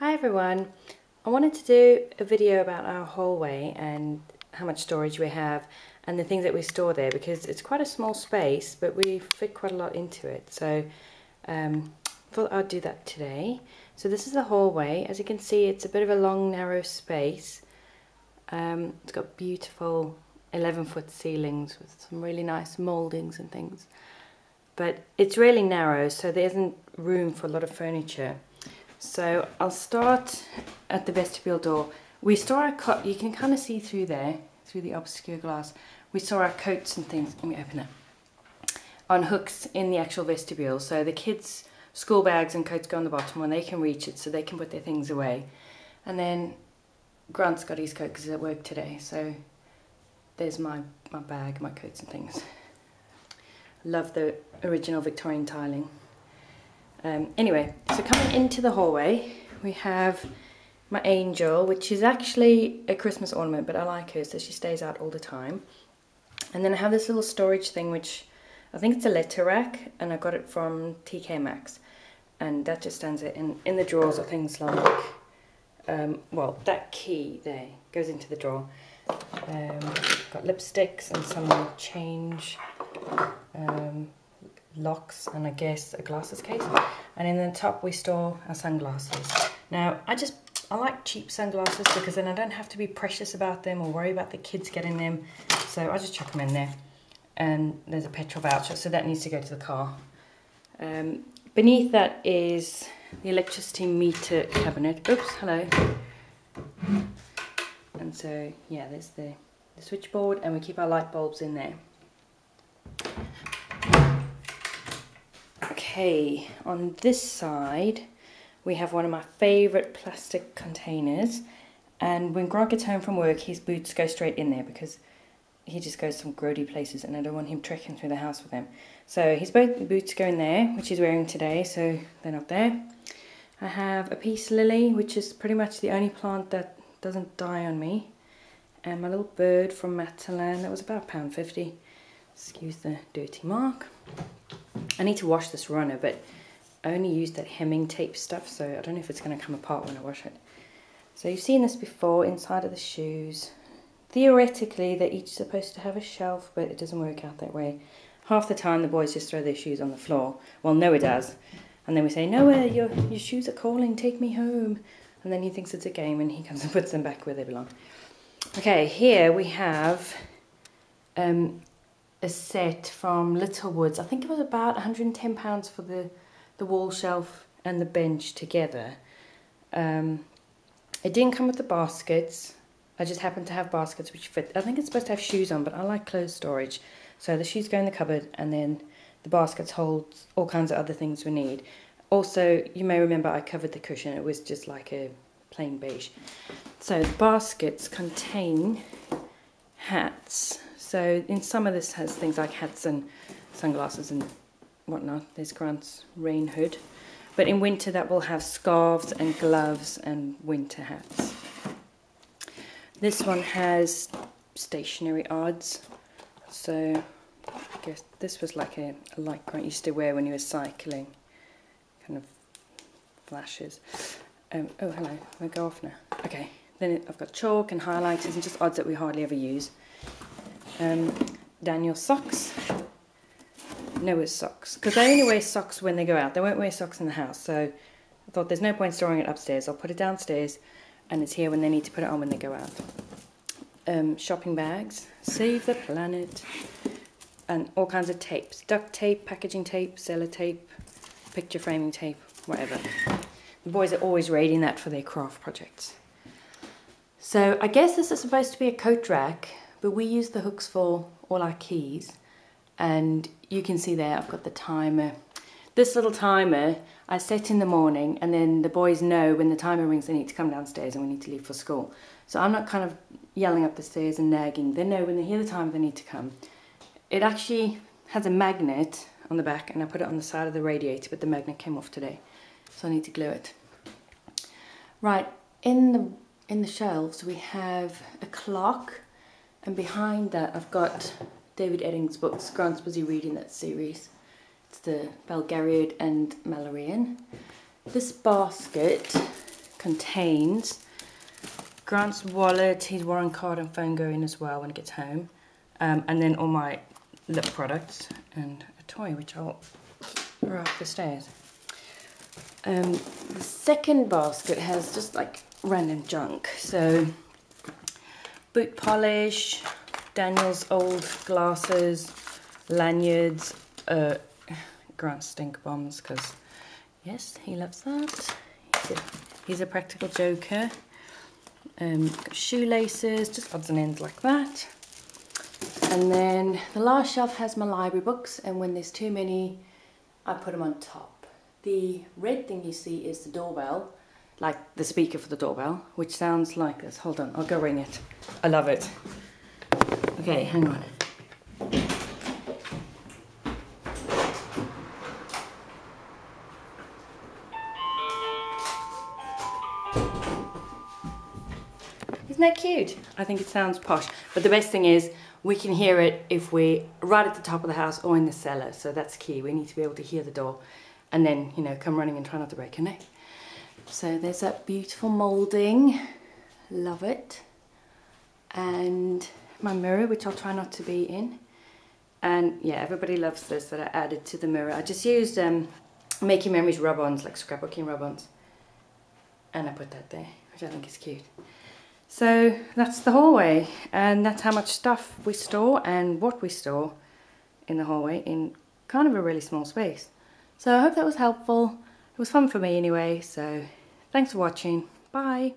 Hi everyone, I wanted to do a video about our hallway and how much storage we have and the things that we store there because it's quite a small space but we fit quite a lot into it, so thought I'd do that today. So this is the hallway. As you can see, it's a bit of a long narrow space. It's got beautiful 11-foot ceilings with some really nice mouldings and things, but it's really narrow, so there isn't room for a lot of furniture. So I'll start at the vestibule door. We store our coat, you can kind of see through there, through the obscure glass. We store our coats and things, let me open it, on hooks in the actual vestibule. So the kids' school bags and coats go on the bottom when they can reach it, so they can put their things away. And then Grant's got his coat because he's at work today, so there's my bag, my coats and things. Love the original Victorian tiling. Anyway, so coming into the hallway, we have my angel, which is actually a Christmas ornament, but I like her, so she stays out all the time. And then I have this little storage thing, which I think it's a letter rack, and I got it from TK Maxx. And that just stands there. In the drawers are things like, well, that key there goes into the drawer. Got lipsticks and some change, locks, and I guess a glasses case. And in the top we store our sunglasses. Now I like cheap sunglasses because then I don't have to be precious about them or worry about the kids getting them, so I just chuck them in there. And there's a petrol voucher, so that needs to go to the car. Beneath that is the electricity meter cabinet. Oops, hello. And so yeah, there's the switchboard, and we keep our light bulbs in there. Okay, on this side we have one of my favourite plastic containers, and when Grant gets home from work his boots go straight in there because he just goes some grody places and I don't want him trekking through the house with them. So his boots go in there, which he's wearing today, so they're not there. I have a peace lily, which is pretty much the only plant that doesn't die on me, and my little bird from Matalan, that was about £1.50. Excuse the dirty mark. I need to wash this runner, but I only used that hemming tape stuff, so I don't know if it's going to come apart when I wash it. So you've seen this before, inside of the shoes. Theoretically, they're each supposed to have a shelf, but it doesn't work out that way. Half the time, the boys just throw their shoes on the floor. Well, Noah does. And then we say, Noah, your shoes are calling, take me home. And then he thinks it's a game, and he comes and puts them back where they belong. Okay, here we have a set from Littlewoods. I think it was about £110 for the wall shelf and the bench together. It didn't come with the baskets. I just happened to have baskets which fit. I think it's supposed to have shoes on, but I like clothes storage. So the shoes go in the cupboard, and then the baskets hold all kinds of other things we need. Also, you may remember I covered the cushion. It was just like a plain beige. So the baskets contain hats. So in summer this has things like hats and sunglasses and whatnot. There's Grant's rain hood. But in winter that will have scarves and gloves and winter hats. This one has stationery odds. So I guess this was like a light Grant used to wear when he was cycling. Kind of flashes. Oh hello, I'll go off now. Okay, then I've got chalk and highlighters and just odds that we hardly ever use. Daniel's socks, Noah's socks, because they only wear socks when they go out. They won't wear socks in the house, so I thought there's no point storing it upstairs. I'll put it downstairs, and it's here when they need to put it on when they go out. Shopping bags, Save the Planet, and all kinds of tapes. Duct tape, packaging tape, sellotape, picture framing tape, whatever. The boys are always raiding that for their craft projects. So I guess this is supposed to be a coat rack, but we use the hooks for all our keys. And you can see there I've got the timer. This little timer I set in the morning, and then the boys know when the timer rings they need to come downstairs and we need to leave for school. So I'm not kind of yelling up the stairs and nagging. They know when they hear the timer they need to come. It actually has a magnet on the back, and I put it on the side of the radiator, but the magnet came off today, so I need to glue it. Right, in the shelves we have a clock, and behind that I've got David Eddings' books. Grant's busy reading that series. It's the Belgariad and Malloreon. This basket contains Grant's wallet, his warrant card and phone go in as well when he gets home. And then all my lip products and a toy which I'll throw up the stairs. The second basket has just like random junk. So boot polish, Daniel's old glasses, lanyards, Grant stink bombs because yes, he loves that. He's a practical joker. Shoelaces, just odds and ends like that. And then the last shelf has my library books, and when there's too many, I put them on top. The red thing you see is the doorbell, like the speaker for the doorbell, which sounds like this. Hold on, I'll go ring it. I love it. Okay, hang on. Isn't that cute? I think it sounds posh. But the best thing is we can hear it if we're right at the top of the house or in the cellar. So that's key. We need to be able to hear the door and then, you know, come running and try not to break a neck. So there's that beautiful moulding. Love it. And my mirror, which I'll try not to be in. And yeah, everybody loves this that I added to the mirror. I just used Making Memories rub-ons, like scrapbooking rub-ons. And I put that there, which I think is cute. So that's the hallway, and that's how much stuff we store and what we store in the hallway in kind of a really small space. So I hope that was helpful. It was fun for me anyway, so thanks for watching. Bye.